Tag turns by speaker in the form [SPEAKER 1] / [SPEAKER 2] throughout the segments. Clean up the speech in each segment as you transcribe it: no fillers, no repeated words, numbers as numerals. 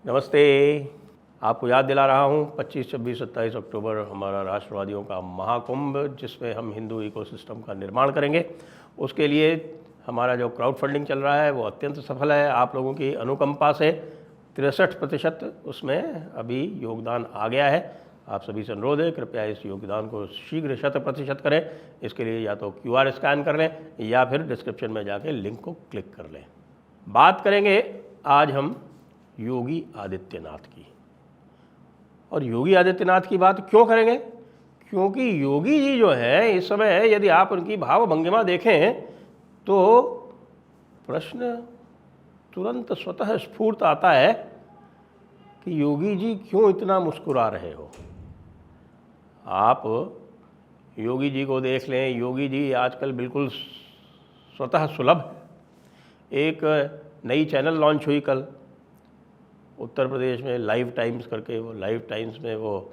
[SPEAKER 1] नमस्ते। आपको याद दिला रहा हूँ 25, 26, 27 अक्टूबर हमारा राष्ट्रवादियों का महाकुंभ, जिसमें हम हिंदू इकोसिस्टम का निर्माण करेंगे। उसके लिए हमारा जो क्राउड फंडिंग चल रहा है वो अत्यंत सफल है। आप लोगों की अनुकंपा से 63% उसमें अभी योगदान आ गया है। आप सभी से अनुरोध है, कृपया इस योगदान को शीघ्र 100% करें। इसके लिए या तो QR स्कैन कर लें या फिर डिस्क्रिप्शन में जाके लिंक को क्लिक कर लें। बात करेंगे आज हम योगी आदित्यनाथ की। और योगी आदित्यनाथ की बात क्यों करेंगे? क्योंकि योगी जी जो है इस समय, यदि आप उनकी भाव भंगिमा देखें तो प्रश्न तुरंत स्वतः स्फूर्त आता है कि योगी जी क्यों इतना मुस्कुरा रहे हो। आप योगी जी को देख लें। योगी जी आजकल बिल्कुल स्वतः सुलभ। एक नई चैनल लॉन्च हुई कल उत्तर प्रदेश में, लाइव टाइम्स करके। वो लाइव टाइम्स में वो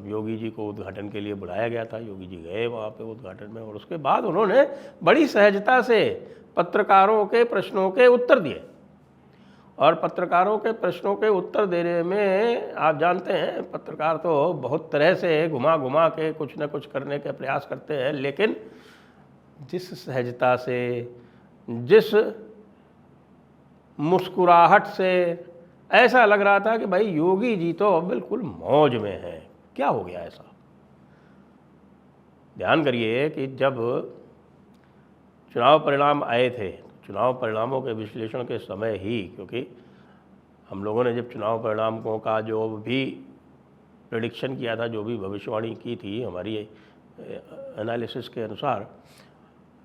[SPEAKER 1] योगी जी को उद्घाटन के लिए बुलाया गया था। योगी जी गए वहाँ पे उद्घाटन में, और उसके बाद उन्होंने बड़ी सहजता से पत्रकारों के प्रश्नों के उत्तर दिए। और पत्रकारों के प्रश्नों के उत्तर देने में आप जानते हैं, पत्रकार तो बहुत तरह से घुमा घुमा के कुछ न कुछ करने का प्रयास करते हैं, लेकिन जिस सहजता से, जिस मुस्कुराहट से, ऐसा लग रहा था कि भाई योगी जी तो बिल्कुल मौज में हैं। क्या हो गया ऐसा? ध्यान करिए कि जब चुनाव परिणाम आए थे, चुनाव परिणामों के विश्लेषण के समय ही, क्योंकि हम लोगों ने जब चुनाव परिणामों का जो भी प्रेडिक्शन किया था, जो भी भविष्यवाणी की थी हमारी एनालिसिस के अनुसार,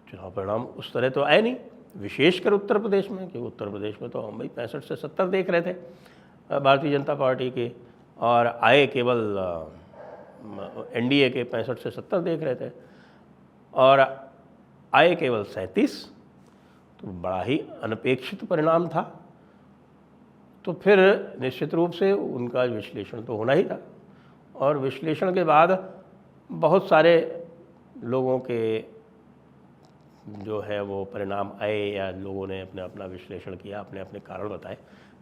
[SPEAKER 1] चुनाव परिणाम उस तरह तो आए नहीं, विशेषकर उत्तर प्रदेश में। क्योंकि उत्तर प्रदेश में तो हम भाई 65 से 70 देख रहे थे भारतीय जनता पार्टी के, और आए केवल NDA के 65 से 70 देख रहे थे, और आए केवल 37। तो बड़ा ही अनपेक्षित परिणाम था। तो फिर निश्चित रूप से उनका विश्लेषण तो होना ही था, और विश्लेषण के बाद बहुत सारे लोगों के जो है वो परिणाम आए, या लोगों ने अपने अपना विश्लेषण किया, अपने अपने कारण बताए।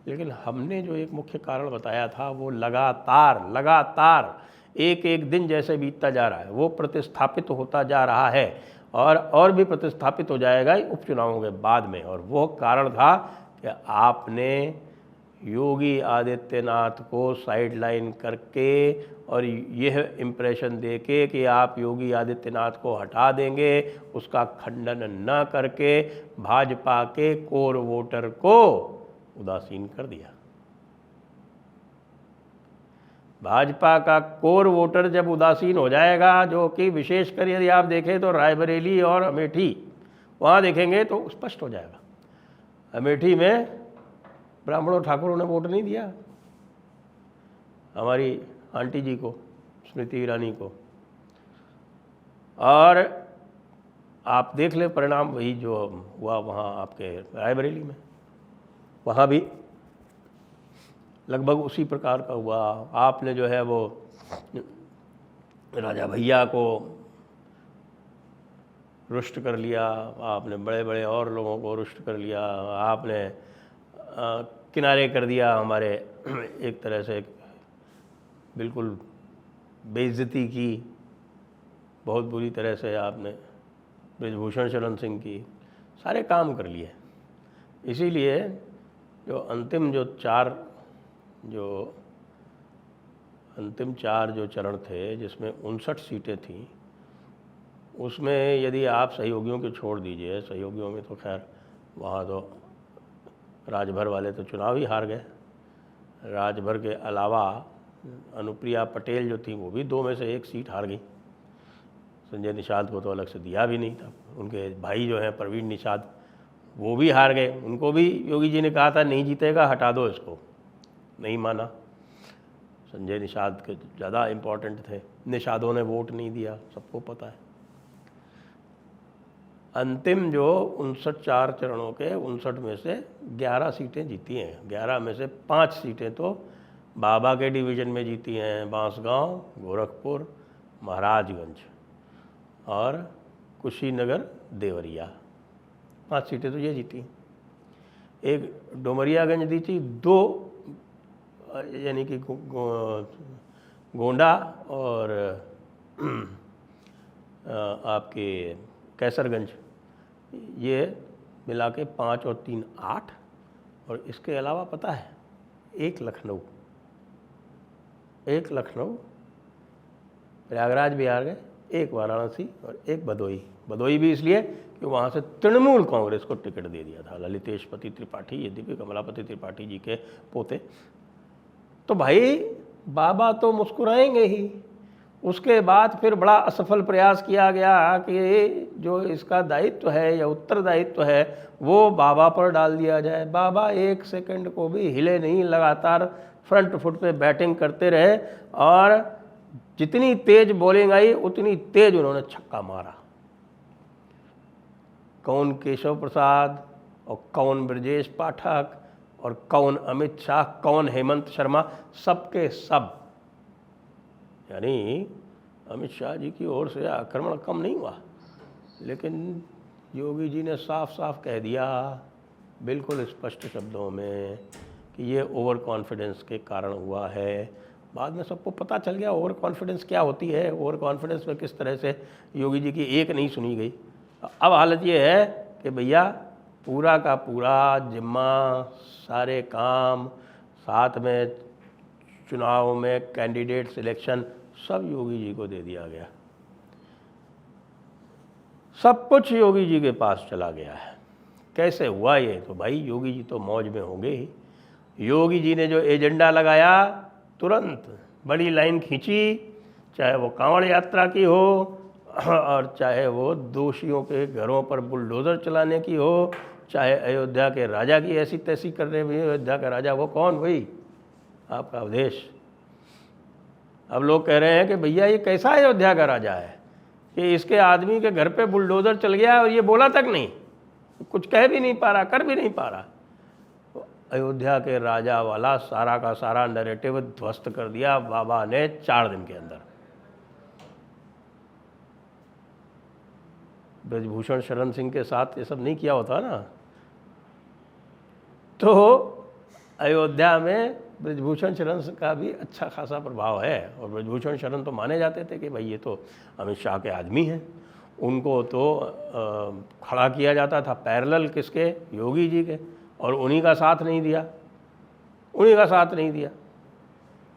[SPEAKER 1] लेकिन हमने जो एक मुख्य कारण बताया था वो लगातार एक एक दिन जैसे बीतता जा रहा है वो प्रतिस्थापित होता जा रहा है, और भी प्रतिस्थापित हो जाएगा उपचुनावों के बाद में। और वो कारण था कि आपने योगी आदित्यनाथ को साइडलाइन करके और यह इम्प्रेशन देके कि आप योगी आदित्यनाथ को हटा देंगे, उसका खंडन न करके भाजपा के कोर वोटर को उदासीन कर दिया। भाजपा का कोर वोटर जब उदासीन हो जाएगा, जो कि विशेषकर यदि आप देखें तो रायबरेली और अमेठी, वहाँ देखेंगे तो स्पष्ट हो जाएगा। अमेठी में ब्राह्मणों ठाकुरों ने वोट नहीं दिया हमारी आंटी जी को, स्मृति ईरानी को। और आप देख ले परिणाम वही जो हुआ वहाँ आपके रायबरेली में, वहाँ भी लगभग उसी प्रकार का हुआ। आपने जो है वो राजा भैया को रुष्ट कर लिया, आपने बड़े बड़े और लोगों को रुष्ट कर लिया, आपने किनारे कर दिया हमारे एक तरह से बिल्कुल बेइज्जती की, बहुत बुरी तरह से आपने ब्रिजभूषण शरण सिंह की, सारे काम कर लिए। इसीलिए जो अंतिम चार जो चरण थे, जिसमें 59 सीटें थीं, उसमें यदि आप सहयोगियों को छोड़ दीजिए, सहयोगियों में तो खैर वहाँ तो राजभर वाले तो चुनाव ही हार गए। राजभर के अलावा अनुप्रिया पटेल जो थी वो भी 2 में से 1 सीट हार गई। संजय निषाद को तो अलग से दिया भी नहीं था। उनके भाई जो हैं प्रवीण निषाद, वो भी हार गए। उनको भी योगी जी ने कहा था नहीं जीतेगा, हटा दो इसको, नहीं माना। संजय निषाद के ज़्यादा इम्पोर्टेंट थे, निषादों ने वोट नहीं दिया, सबको पता है। अंतिम जो 59 4 चरणों के 59 में से 11 सीटें जीती हैं। 11 में से 5 सीटें तो बाबा के डिवीज़न में जीती हैं, बांसगांव, गोरखपुर, महाराजगंज और कुशीनगर, देवरिया। 5 सीटें तो ये जीती। एक डुमरियागंज दी थी, 2 यानी कि गोंडा और आपके कैसरगंज, ये मिला के 5 और 3 8, और इसके अलावा पता है एक लखनऊ, प्रयागराज बिहार गए, एक वाराणसी और एक भदोई भी इसलिए कि वहाँ से तृणमूल कांग्रेस को टिकट दे दिया था ललितेशपति त्रिपाठी, यद्यपि कमलापति त्रिपाठी जी के पोते। तो भाई बाबा तो मुस्कुराएंगे ही। उसके बाद फिर बड़ा असफल प्रयास किया गया कि जो इसका दायित्व है या उत्तरदायित्व है वो बाबा पर डाल दिया जाए। बाबा एक सेकंड को भी हिले नहीं, लगातार फ्रंट फुट पे बैटिंग करते रहे और जितनी तेज बॉलिंग आई उतनी तेज उन्होंने छक्का मारा। कौन केशव प्रसाद और कौन ब्रजेश पाठक और कौन अमित शाह, कौन हेमंत शर्मा, सबके सब, यानी अमित शाह जी की ओर से आक्रमण कम नहीं हुआ, लेकिन योगी जी ने साफ साफ कह दिया बिल्कुल स्पष्ट शब्दों में कि ये ओवर कॉन्फिडेंस के कारण हुआ है। बाद में सबको पता चल गया ओवर कॉन्फिडेंस क्या होती है, ओवर कॉन्फिडेंस में किस तरह से योगी जी की एक नहीं सुनी गई। अब हालत ये है कि भैया पूरा का पूरा जिम्मा, सारे काम, साथ में चुनाव में कैंडिडेट सिलेक्शन, सब योगी जी को दे दिया गया। सब कुछ योगी जी के पास चला गया है। कैसे हुआ ये? तो भाई योगी जी तो मौज में होंगे ही। योगी जी ने जो एजेंडा लगाया, तुरंत बड़ी लाइन खींची, चाहे वो कांवड़ यात्रा की हो और चाहे वो दोषियों के घरों पर बुलडोज़र चलाने की हो, चाहे अयोध्या के राजा की ऐसी तैसी करने में। अयोध्या का राजा वो कौन? वही आपका अवधेश। अब लोग कह रहे हैं कि भैया ये कैसा अयोध्या का राजा है कि इसके आदमी के घर पे बुलडोज़र चल गया और ये बोला तक नहीं, कुछ कह भी नहीं पा रहा, कर भी नहीं पा रहा। तो अयोध्या के राजा वाला सारा का सारा नैरेटिव ध्वस्त कर दिया बाबा ने 4 दिन के अंदर। ब्रजभूषण शरण सिंह के साथ ये सब नहीं किया होता ना, तो अयोध्या में ब्रजभूषण शरण का भी अच्छा खासा प्रभाव है। और ब्रजभूषण शरण तो माने जाते थे कि भाई ये तो अमित शाह के आदमी हैं, उनको तो खड़ा किया जाता था पैरेलल किसके? योगी जी के, और उन्हीं का साथ नहीं दिया।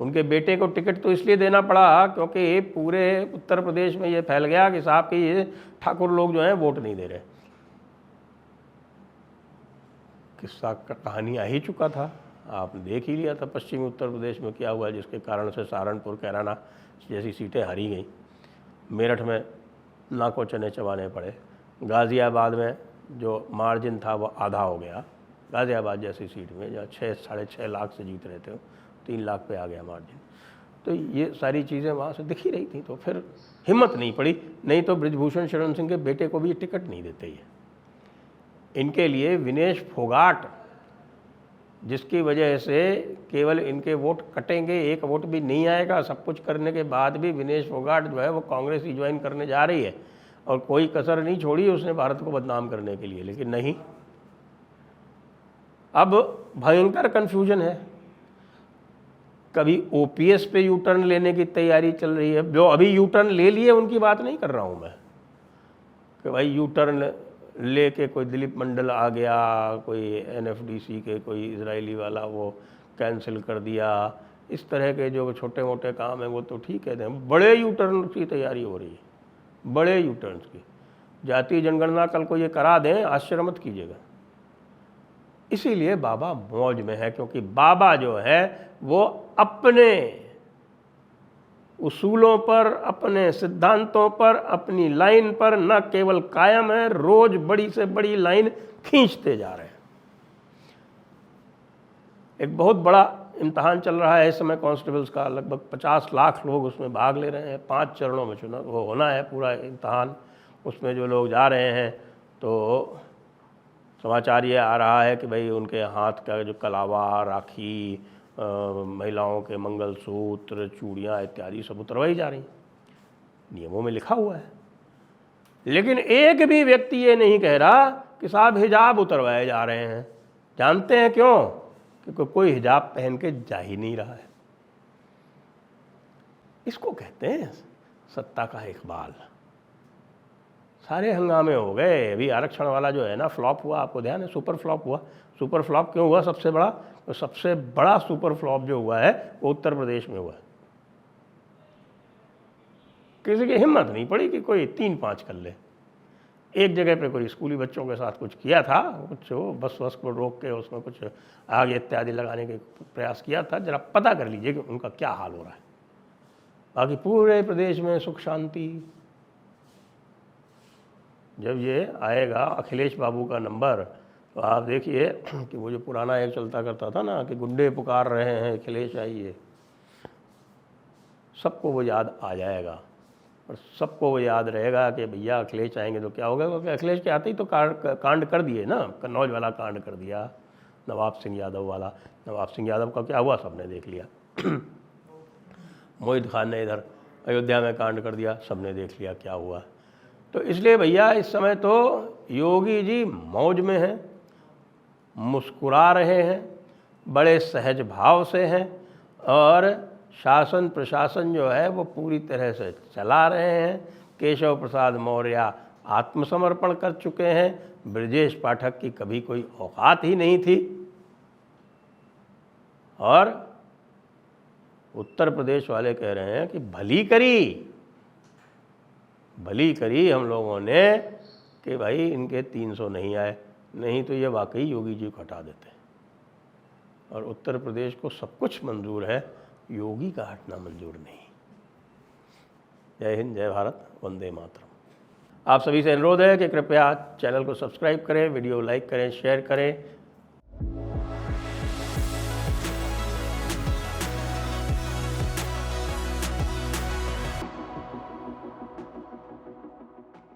[SPEAKER 1] उनके बेटे को टिकट तो इसलिए देना पड़ा क्योंकि पूरे उत्तर प्रदेश में ये फैल गया कि साहब कि ये ठाकुर लोग जो हैं वोट नहीं दे रहे। किस्सा का कहानी आ ही चुका था, आपने देख ही लिया था पश्चिमी उत्तर प्रदेश में क्या हुआ, जिसके कारण से सहारनपुर, कैराना जैसी सीटें हारी गई। मेरठ में नाको चने चबाने पड़े। गाज़ियाबाद में जो मार्जिन था वो आधा हो गया। गाज़ियाबाद जैसी सीट में जहाँ 6 साढ़े 6 लाख से जीत रहे थे 3 लाख पे आ गया मार्जिन। तो ये सारी चीज़ें वहाँ से दिख ही रही थी। तो फिर हिम्मत नहीं पड़ी, नहीं तो ब्रजभूषण शरण सिंह के बेटे को भी टिकट नहीं देते ये। इनके लिए विनेश फोगाट, जिसकी वजह से केवल इनके वोट कटेंगे, एक वोट भी नहीं आएगा, सब कुछ करने के बाद भी विनेश फोगाट जो है वो कांग्रेस ही ज्वाइन करने जा रही है और कोई कसर नहीं छोड़ी उसने भारत को बदनाम करने के लिए। लेकिन नहीं, अब भयंकर कन्फ्यूजन है। कभी ओपीएस पे यू टर्न लेने की तैयारी चल रही है। जो अभी यू टर्न ले लिए उनकी बात नहीं कर रहा हूँ मैं कि भाई यू टर्न लेके कोई दिलीप मंडल आ गया, कोई एनएफडीसी के कोई इजरायली वाला वो कैंसिल कर दिया। इस तरह के जो छोटे मोटे काम हैं वो तो ठीक है, बड़े यू टर्न की तैयारी हो रही है, बड़े यू टर्न्स की। जातीय जनगणना कल को ये करा दें, आश्चर्य मत कीजिएगा। इसीलिए बाबा मौज में है, क्योंकि बाबा जो है वो अपने उसूलों पर, अपने सिद्धांतों पर, अपनी लाइन पर न केवल कायम है, रोज बड़ी से बड़ी लाइन खींचते जा रहे हैं। एक बहुत बड़ा इम्तहान चल रहा है इस समय कांस्टेबल्स का, लगभग 50 लाख लोग उसमें भाग ले रहे हैं। 5 चरणों में चुनाव वो होना है पूरा इम्तहान। उसमें जो लोग जा रहे हैं तो समाचार ये आ रहा है कि भाई उनके हाथ का जो कलावा, राखी, महिलाओं के मंगलसूत्र, चूड़ियाँ इत्यादि सब उतरवाई जा रही, नियमों में लिखा हुआ है। लेकिन एक भी व्यक्ति ये नहीं कह रहा कि साहब हिजाब उतरवाए जा रहे हैं। जानते हैं क्यों? कि कोई हिजाब पहन के जा ही नहीं रहा है। इसको कहते हैं सत्ता का इकबाल। सारे हंगामे हो गए। अभी आरक्षण वाला जो है ना फ्लॉप हुआ, आपको ध्यान है? सुपर फ्लॉप हुआ। सुपर फ्लॉप क्यों हुआ? सबसे बड़ा तो सबसे बड़ा सुपर फ्लॉप जो हुआ है वो उत्तर प्रदेश में हुआ है। किसी की हिम्मत नहीं पड़ी कि कोई 3-5 कर ले। एक जगह पे कोई स्कूली बच्चों के साथ कुछ किया था, कुछ वो बस को रोक के उसमें कुछ आग इत्यादि लगाने के प्रयास किया था। जरा पता कर लीजिए कि उनका क्या हाल हो रहा है। बाकी पूरे प्रदेश में सुख शांति। जब ये आएगा अखिलेश बाबू का नंबर तो आप देखिए कि वो जो पुराना एक चलता करता था ना कि गुंडे पुकार रहे हैं अखिलेश आइए, सबको वो याद आ जाएगा। और सबको वो याद रहेगा कि भैया अखिलेश आएंगे तो क्या होगा, क्योंकि अखिलेश के आते ही तो कांड कर दिए ना। कन्नौज वाला कांड कर दिया, नवाब सिंह यादव वाला। नवाब सिंह यादव का क्या हुआ सबने देख लिया। मोहित खान ने इधर अयोध्या में कांड कर दिया, सबने देख लिया क्या हुआ। तो इसलिए भैया इस समय तो योगी जी मौज में हैं, मुस्कुरा रहे हैं, बड़े सहज भाव से हैं और शासन प्रशासन जो है वो पूरी तरह से चला रहे हैं। केशव प्रसाद मौर्य आत्मसमर्पण कर चुके हैं। ब्रजेश पाठक की कभी कोई औकात ही नहीं थी। और उत्तर प्रदेश वाले कह रहे हैं कि भली करी हम लोगों ने कि भाई इनके 300 नहीं आए, नहीं तो ये वाकई योगी जी को हटा देते। और उत्तर प्रदेश को सब कुछ मंजूर है, योगी का हटना मंजूर नहीं। जय हिंद, जय भारत, वंदे मातरम। आप सभी से अनुरोध है कि कृपया चैनल को सब्सक्राइब करें, वीडियो लाइक करें, शेयर करें